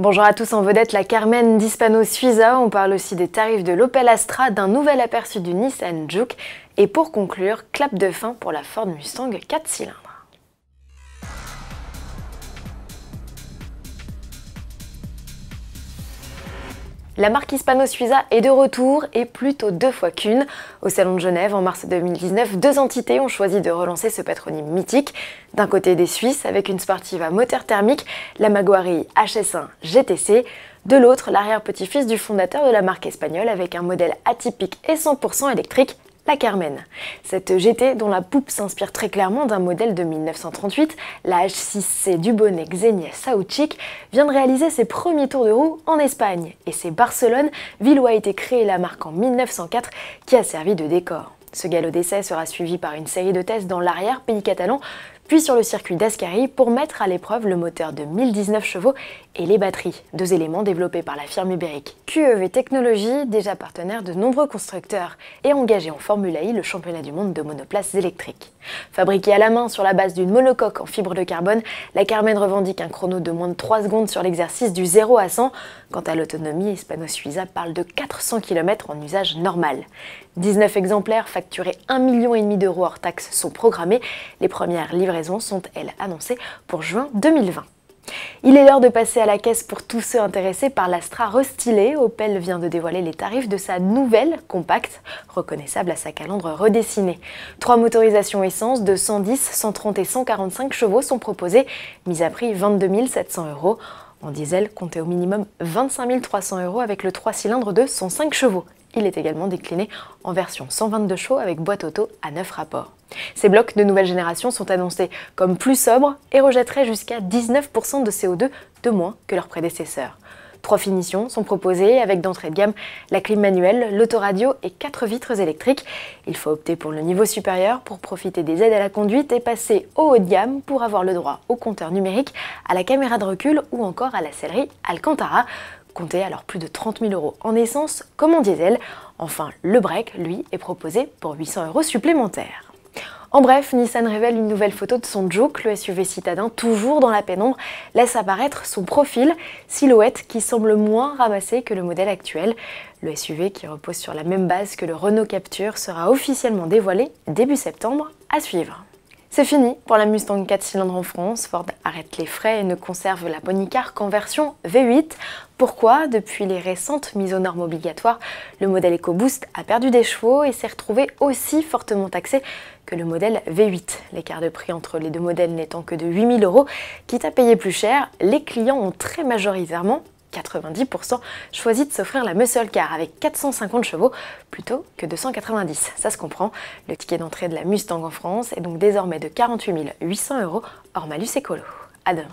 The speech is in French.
Bonjour à tous, en vedette la Carmen d'Hispano-Suiza. On parle aussi des tarifs de l'Opel Astra, d'un nouvel aperçu du Nissan Juke. Et pour conclure, clap de fin pour la Ford Mustang 4 cylindres. La marque Hispano-Suiza est de retour et plutôt deux fois qu'une. Au Salon de Genève en mars 2019, deux entités ont choisi de relancer ce patronyme mythique. D'un côté des Suisses avec une sportive à moteur thermique, la Maguari HS1 GTC. De l'autre, l'arrière-petit-fils du fondateur de la marque espagnole avec un modèle atypique et 100% électrique, la Carmen. Cette GT, dont la poupe s'inspire très clairement d'un modèle de 1938, la H6C du bonnet Xenia Saucik, vient de réaliser ses premiers tours de roue en Espagne. Et c'est Barcelone, ville où a été créée la marque en 1904, qui a servi de décor. Ce galop d'essai sera suivi par une série de tests dans l'arrière-pays catalan, puis sur le circuit d'Ascari pour mettre à l'épreuve le moteur de 1019 chevaux et les batteries, deux éléments développés par la firme ibérique QEV Technologies, déjà partenaire de nombreux constructeurs et engagé en Formule I, le championnat du monde de monoplaces électriques. Fabriquée à la main sur la base d'une monocoque en fibre de carbone, la Carmen revendique un chrono de moins de 3 secondes sur l'exercice du 0 à 100. Quant à l'autonomie, Hispano-Suiza parle de 400 km en usage normal. 19 exemplaires facturés 1,5 million d'euros hors taxes sont programmés. Les premières livraisons sont, elles, annoncées pour juin 2020. Il est l'heure de passer à la caisse pour tous ceux intéressés par l'Astra restylée. Opel vient de dévoiler les tarifs de sa nouvelle compacte, reconnaissable à sa calandre redessinée. 3 motorisations essence de 110, 130 et 145 chevaux sont proposées, mise à prix 22 700 €. En diesel, comptez au minimum 25 300 € avec le 3 cylindres de 105 chevaux. Il est également décliné en version 122 chevaux avec boîte auto à 9 rapports. Ces blocs de nouvelle génération sont annoncés comme plus sobres et rejetteraient jusqu'à 19% de CO2 de moins que leurs prédécesseurs. 3 finitions sont proposées avec d'entrée de gamme la clim manuelle, l'autoradio et 4 vitres électriques. Il faut opter pour le niveau supérieur pour profiter des aides à la conduite et passer au haut de gamme pour avoir le droit au compteur numérique, à la caméra de recul ou encore à la sellerie Alcantara. Comptez alors plus de 30 000 € en essence comme en diesel. Enfin, le break, lui, est proposé pour 800 € supplémentaires. En bref, Nissan révèle une nouvelle photo de son Juke. Le SUV citadin, toujours dans la pénombre, laisse apparaître son profil, silhouette qui semble moins ramassée que le modèle actuel. Le SUV, qui repose sur la même base que le Renault Captur, sera officiellement dévoilé début septembre, à suivre. C'est fini pour la Mustang 4 cylindres en France. Ford arrête les frais et ne conserve la Pony Car qu'en version V8. Pourquoi? Depuis les récentes mises aux normes obligatoires, le modèle EcoBoost a perdu des chevaux et s'est retrouvé aussi fortement taxé que le modèle V8. L'écart de prix entre les deux modèles n'étant que de 8 000 €, quitte à payer plus cher, les clients ont très majoritairement 90% choisi de s'offrir la Muscle Car avec 450 chevaux plutôt que 290. Ça se comprend. Le ticket d'entrée de la Mustang en France est donc désormais de 48 800 € hors malus écolo. À demain.